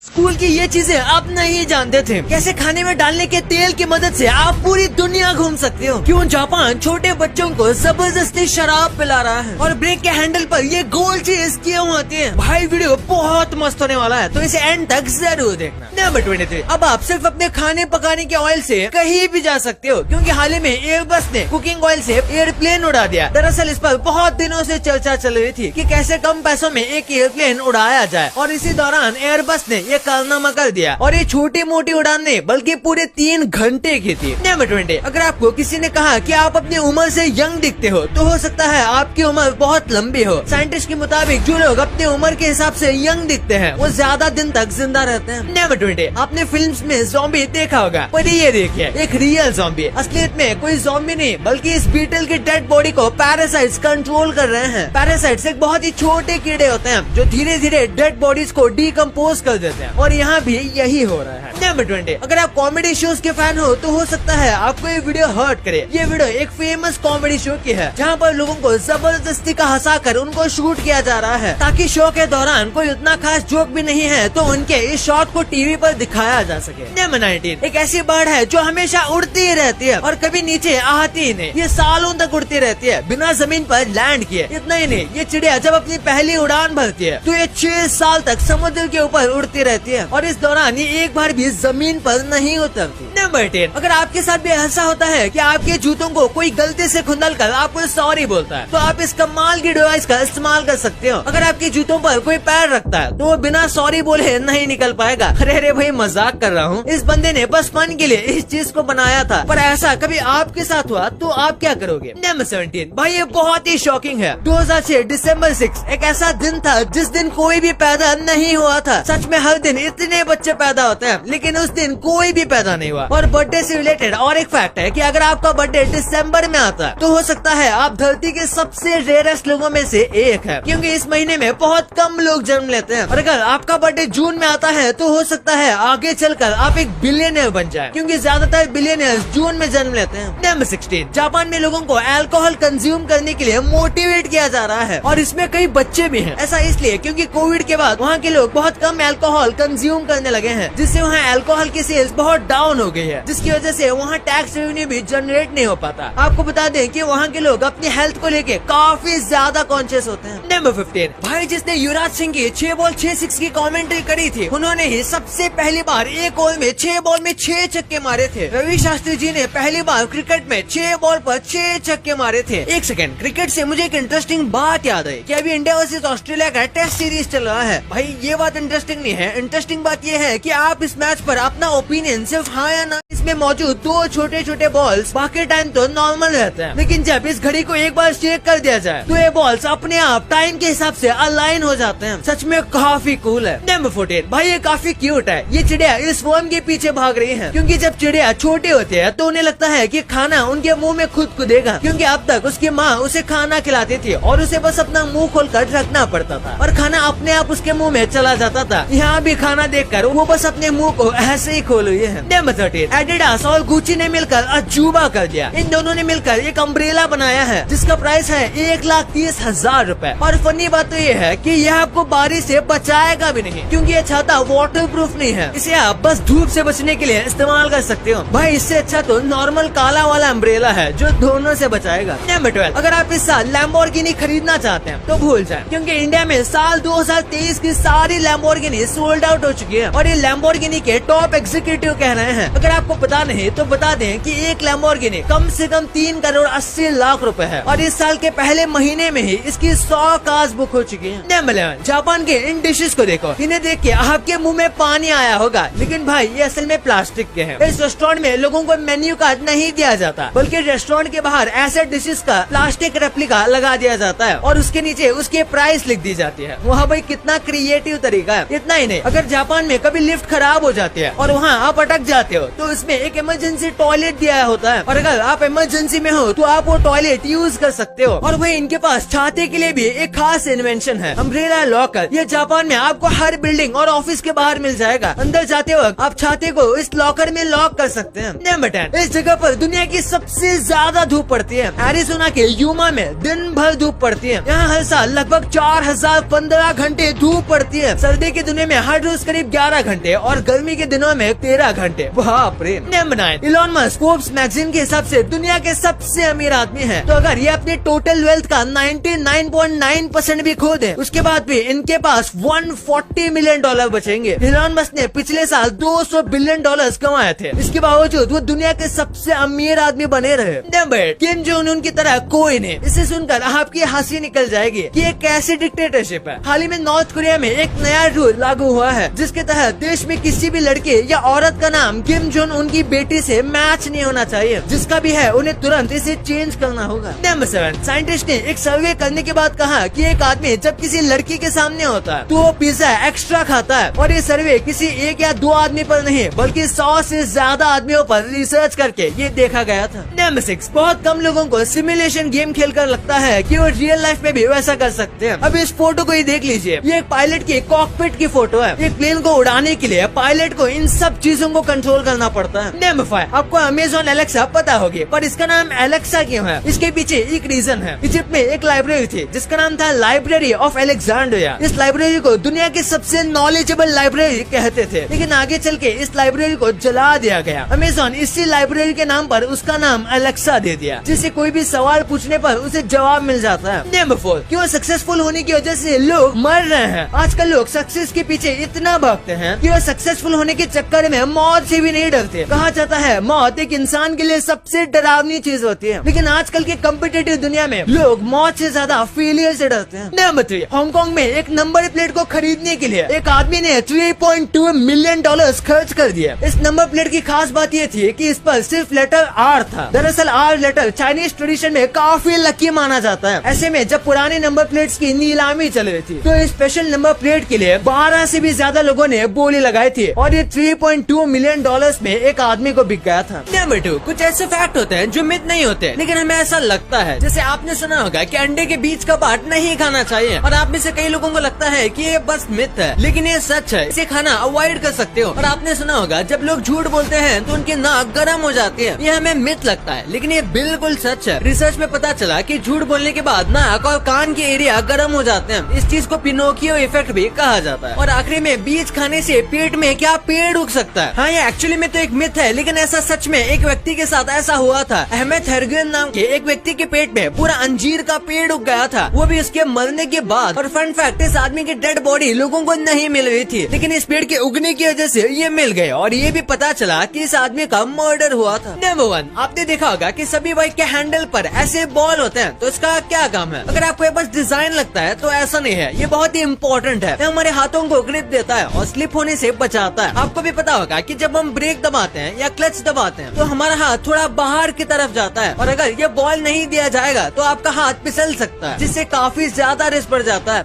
School की ये चीजें आप नहीं जानते थे, कैसे खाने में डालने के तेल की मदद से आप पूरी दुनिया घूम सकते हो। क्यों जापान छोटे बच्चों को जबरदस्ती शराब पिला रहा है और ब्रेक के हैंडल पर ये गोल चीज क्यों होती है। भाई वीडियो बहुत मस्त होने वाला है, तो इसे एंड तक जरूर देखना। नंबर 23, अब आप सिर्फ अपने खाने पकाने के ऑयल से कहीं भी जा सकते हो, क्योंकि हाल ही में एयरबस ने कुकिंग ऑयल से एयरप्लेन उड़ा दिया। दरअसल इस पर बहुत दिनों से चर्चा चल रही थी कि कैसे कम पैसों में एक एयरप्लेन उड़ाया जाए, और इसी दौरान एयरबस ने ये कारनामा कर दिया। और ये छोटी मोटी उड़ान नहीं बल्कि पूरे 3 घंटे की थी। नंबर 20, अगर आपको किसी ने कहा कि आप अपनी उम्र से यंग दिखते हो, तो हो सकता है आपकी उम्र बहुत लंबी हो। साइंटिस्ट के मुताबिक जो लोग अपनी उम्र के हिसाब से यंग दिखते हैं वो ज्यादा दिन तक जिंदा रहते हैं। नंबर 20, आपने फिल्म्स में ज़ॉम्बी देखा होगा, पर ये देखिए एक रियल ज़ॉम्बी। असलियत में कोई ज़ॉम्बी नहीं बल्कि इस बीटल की डेड बॉडी को पैरासाइट्स कंट्रोल कर रहे हैं। पैरासाइट्स एक बहुत ही छोटे कीड़े होते हैं जो धीरे धीरे डेड बॉडीज को डिकम्पोज कर देते हैं, और यहाँ भी यही हो रहा है। नंबर 20, अगर आप कॉमेडी शोज के फैन हो तो हो सकता है आपको ये वीडियो हर्ट करे। ये वीडियो एक फेमस कॉमेडी शो की है, जहाँ पर लोगों को जबरदस्ती का हंसाकर उनको शूट किया जा रहा है, ताकि शो के दौरान कोई उतना खास जोक भी नहीं है तो उनके इस शॉट को टीवी पर दिखाया जा सके। नंबर 19, एक ऐसी बर्ड है जो हमेशा उड़ती ही रहती है और कभी नीचे आती ही नहीं। ये सालों तक उड़ती रहती है बिना जमीन पर लैंड किए। इतना ही नहीं, ये चिड़िया जब अपनी पहली उड़ान भरती है तो ये 6 साल तक समुद्र के ऊपर उड़ती रहती है, और इस दौरान ये एक बार भी जमीन पर नहीं उतरती। नंबर 10, अगर आपके साथ भी ऐसा होता है कि आपके जूतों को कोई गलती से खुंदल कर आपको सॉरी बोलता है, तो आप इस कमाल की डिवाइस का इस्तेमाल कर सकते हो। अगर आपके जूतों पर कोई पैर रखता है तो वो बिना सॉरी बोले नहीं निकल पाएगा। अरे भाई मजाक कर रहा हूँ, इस बंदे ने बस फन के लिए इस चीज को बनाया था, पर ऐसा कभी आपके साथ हुआ तो आप क्या करोगे। नंबर 17, भाई ये बहुत ही शॉकिंग है। 2006 दिसंबर 6 एक ऐसा दिन था जिस दिन कोई भी पैदा नहीं हुआ था। सच में हर दिन इतने बच्चे पैदा होते हैं, लेकिन उस दिन कोई भी पैदा नहीं हुआ। और बर्थडे से रिलेटेड और एक फैक्ट है कि अगर आपका बर्थडे दिसंबर में आता है तो हो सकता है आप धरती के सबसे रेयरेस्ट लोगों में से एक है, क्योंकि इस महीने में बहुत कम लोग जन्म लेते हैं। और अगर आपका बर्थडे जून में आता है तो हो सकता है आगे चलकर आप एक बिलियनियर बन जाए, क्योंकि ज्यादातर बिलियनियर्स जून में जन्म लेते हैं। नंबर 16, जापान में लोगों को अल्कोहल कंज्यूम करने के लिए मोटिवेट किया जा रहा है, और इसमें कई बच्चे भी हैं। ऐसा इसलिए क्योंकि कोविड के बाद वहाँ के लोग बहुत कम अल्कोहल कंज्यूम करने लगे हैं, जिससे वहाँ अल्कोहल की सेल्स बहुत डाउन हो गई है, जिसकी वजह से वहाँ टैक्स रेवेन्यू भी जनरेट नहीं हो पाता। आपको बता दें कि वहाँ के लोग अपनी हेल्थ को लेके काफी ज्यादा कॉन्शियस होते हैं। नंबर 15, भाई जिसने युवराज सिंह की 6 बॉल 6 6 की कमेंट्री करी थी, उन्होंने ही सबसे पहली बार एक ओवर में 6 बॉल में 6 छक्के मारे थे। रवि शास्त्री जी ने पहली बार क्रिकेट में 6 बॉल पर 6 छक्के मारे थे। एक सेकंड, क्रिकेट से मुझे एक इंटरेस्टिंग बात याद आई कि अभी इंडिया वर्सेस ऑस्ट्रेलिया का टेस्ट सीरीज चल रहा है। भाई ये बात इंटरेस्टिंग नहीं है, इंटरेस्टिंग बात ये है कि आप इस मैच पर अपना ओपिनियन सिर्फ हाँ या ना। इसमें मौजूद 2 छोटे छोटे बॉल्स बाकी टाइम तो नॉर्मल रहते हैं, लेकिन जब इस घड़ी को एक बार शेक कर दिया जाए तो ये बॉल्स अपने आप टाइम के हिसाब से अलाइन हो जाते हैं। सच में काफी कूल है। नंबर 14, भाई ये काफी क्यूट है। ये चिड़िया इस वर्म के पीछे भाग रही है, क्योंकि जब चिड़िया छोटे होते हैं तो उन्हें लगता है कि खाना उनके मुंह में खुद कूदेगा, क्योंकि अब तक उसकी माँ उसे खाना खिलाती थी और उसे बस अपना मुंह खोलकर रखना पड़ता था और खाना अपने आप उसके मुंह में चला जाता था। यहाँ भी खाना देखकर वो बस अपने मुंह को ऐसे ही खोल हुई है। नंबर 13, एडिडास और गुची ने मिलकर अजूबा कर दिया। इन दोनों ने मिलकर एक अम्ब्रेला बनाया है जिसका प्राइस है 1,30,000 रूपए। और फनी बात तो ये है कि यह आपको बारिश से बचाएगा भी नहीं, क्योंकि ये छाता वाटर प्रूफ नहीं है। इसे आप बस धूप से बचने के लिए इस्तेमाल कर सकते हो। भाई इससे अच्छा तो नॉर्मल काला वाला अम्ब्रेला है जो दोनों से बचाएगा। नंबर 12, अगर आप इस साल लैम्बोर्गिनी खरीदना चाहते हैं तो भूल जाए, क्योंकि इंडिया में साल 2023 की सारी लैम्बोर्गिनी सोल्ड आउट हो चुकी है, और ये लैम्बोर्गिनी के टॉप एग्जीक्यूटिव कह रहे हैं। अगर आपको पता नहीं तो बता दें कि एक लैम्बोर्गिनी कम से कम 3 करोड़ 80 लाख रुपए है, और इस साल के पहले महीने में ही इसकी 100 कार्स बुक हो चुकी है। नंबर 11, जापान के इन डिशेस को देखो, इन्हें देख के आपके मुंह में पानी आया होगा, लेकिन भाई ये असल में प्लास्टिक के हैं। इस रेस्टोरेंट में लोगों को मेन्यू कार्ड नहीं दिया जाता, बल्कि रेस्टोरेंट के बाहर ऐसे डिशेस का प्लास्टिक रेप्लिका लगा दिया जाता है और उसके नीचे उसके प्राइस लिख दी जाती है। वहाँ भाई कितना क्रिएटिव तरीका है। इतना ही नहीं, अगर जापान में कभी लिफ्ट खराब हो जाती है और वहाँ आप अटक जाते हो तो इसमें में एक इमरजेंसी टॉयलेट दिया होता है और अगर आप इमरजेंसी में हो तो आप वो टॉयलेट यूज कर सकते हो। और वही इनके पास छाते के लिए भी एक खास इन्वेंशन है, अम्ब्रेला लॉकर। ये जापान में आपको हर बिल्डिंग और ऑफिस के बाहर मिल जाएगा। अंदर जाते वक्त आप छाते को इस लॉकर में लॉक कर सकते हैं। नंबर 10, इस जगह पर दुनिया की सबसे ज्यादा धूप पड़ती है। एरिज़ोना के यूमा में दिन भर धूप पड़ती है। यहाँ हर साल लगभग 4015 घंटे धूप पड़ती है। सर्दी के दिनों में हर रोज करीब 11 घंटे और गर्मी के दिनों में 13 घंटे। बाप रे। Number 9, Elon Musk Forbes magazine के हिसाब से दुनिया के सबसे अमीर आदमी है। तो अगर ये अपने टोटल वेल्थ का 99.9% भी खो दे, उसके बाद भी इनके पास $140 मिलियन बचेंगे। इलॉन मस्क ने पिछले साल $200 बिलियन कमाए थे। इसके बावजूद वो दुनिया के सबसे अमीर आदमी बने रहे। नंबर 8, किम जोंग उन की तरह कोई नहीं। इसे सुनकर आपकी हंसी निकल जाएगी कि ये कैसी डिक्टेटरशिप है। हाल ही में नॉर्थ कोरिया में एक नया रूल लागू हुआ है जिसके तहत देश में किसी भी लड़के या औरत का नाम किम जोंग उनकी बेटी से मैच नहीं होना चाहिए। जिसका भी है उन्हें तुरंत इसे चेंज करना होगा। नंबर 7, साइंटिस्ट ने एक सर्वे करने के बाद कहा कि एक आदमी जब किसी लड़की के सामने होता है तो वो पिज्जा एक्स्ट्रा खाता है। और ये सर्वे किसी एक या दो आदमी पर नहीं बल्कि 100 से ज्यादा आदमियों पर रिसर्च करके ये देखा गया था। नंबर 6, बहुत कम लोगों को सिमुलेशन गेम खेलकर लगता है कि वो रियल लाइफ में भी वैसा कर सकते हैं। अब इस फोटो को ही देख लीजिए। ये एक पायलट की कॉकपिट की फोटो है। एक प्लेन को उड़ाने के लिए पायलट को इन सब चीजों को कंट्रोल करना पड़ता है। नंबर 5, आपको अमेजॉन एलेक्सा पता होगी, पर इसका नाम एलेक्सा क्यों है? इसके पीछे एक रीजन है। इजिप्ट में एक लाइब्रेरी थी जिसका नाम था लाइब्रेरी ऑफ अलेक्जेंड्रिया। इस लाइब्रेरी को दुनिया की सबसे नॉलेजेबल लाइब्रेरी कहते थे, लेकिन आगे चल के इस लाइब्रेरी को जला दिया गया। अमेजॉन इसी लाइब्रेरी के नाम पर उसका नाम एलेक्सा दे दिया, जिससे कोई भी सवाल पूछने पर उसे जवाब मिल जाता है। नंबर 4, क्यों सक्सेसफुल होने की वजह से लोग मर रहे हैं? आजकल लोग सक्सेस के पीछे इतना भागते हैं कि वो सक्सेसफुल होने के चक्कर में मौत से भी नहीं डरते। कहा जाता है मौत एक इंसान के लिए सबसे डरावनी चीज होती है, लेकिन आजकल के कम्पिटिटिव दुनिया में लोग मौत से ज्यादा फेलियर से डरते हैं। नंबर 3, हांगकांग में एक नंबर प्लेट को खरीदने के लिए एक आदमी ने $3.2 मिलियन खर्च कर दिया। इस नंबर प्लेट की खास बात ये थी कि इस पर सिर्फ लेटर R था। दरअसल R लेटर चाइनीज ट्रेडिशन में काफी लकी माना जाता है। ऐसे में जब पुराने नंबर प्लेट्स की नीलामी चल रही थी तो इस स्पेशल नंबर प्लेट के लिए 12 से भी ज्यादा लोगों ने बोली लगाई थी और ये $3.2 मिलियन में एक आदमी को बिक गया था। नंबर 2, कुछ ऐसे फैक्ट होते हैं जो मिथ नहीं होते, लेकिन हमें ऐसा लगता है। जैसे आपने सुना होगा कि अंडे के बीच का पार्ट नहीं खाना चाहिए, और आप में से कई लोगों को लगता है कि ये बस मिथ है, लेकिन ये सच है। इसे खाना अवॉइड कर सकते हो। और आपने सुना होगा जब लोग झूठ बोलते हैं तो उनकी नाक गर्म हो जाती है। ये हमें मिथ लगता है, लेकिन ये बिल्कुल सच है। रिसर्च में पता चला कि झूठ बोलने के बाद नाक और कान के एरिया गर्म हो जाते हैं। इस चीज को पिनोकियो इफेक्ट भी कहा जाता है। और आखिरी में बीज खाने से पेट में क्या पेड़ उग सकता है? हाँ, ये एक्चुअली में तो एक मिथ है, लेकिन ऐसा सच में एक व्यक्ति के साथ ऐसा हुआ था। अहमद हरगन नाम के एक व्यक्ति के पेट में पूरा अंजीर का पेड़ उग गया था, वो भी उसके मरने के बाद। और फन फैक्ट, इस आदमी की डेड बॉडी लोगों को नहीं मिल रही थी, लेकिन इस पेड़ के उगने की वजह से ये मिल गए। और ये भी पता चला कि इस आदमी का मर्डर हुआ था। नंबर 1, आपने देखा होगा कि सभी बाइक के हैंडल पर ऐसे बॉल होते हैं, तो इसका क्या काम है? अगर आपको ये बस डिजाइन लगता है तो ऐसा नहीं है, ये बहुत ही इम्पोर्टेंट है। हमारे हाथों को ग्रिप देता है और स्लिप होने से बचाता है। आपको भी पता होगा कि जब हम ब्रेक दबाते हैं या क्लच दबाते हैं तो हमारा हाथ थोड़ा बाहर की तरफ जाता है, और अगर ये बॉल नहीं दिया जाएगा तो आपका हाथ फिसल सकता है, जिससे काफी ज्यादा रिस्क बढ़ जाता है।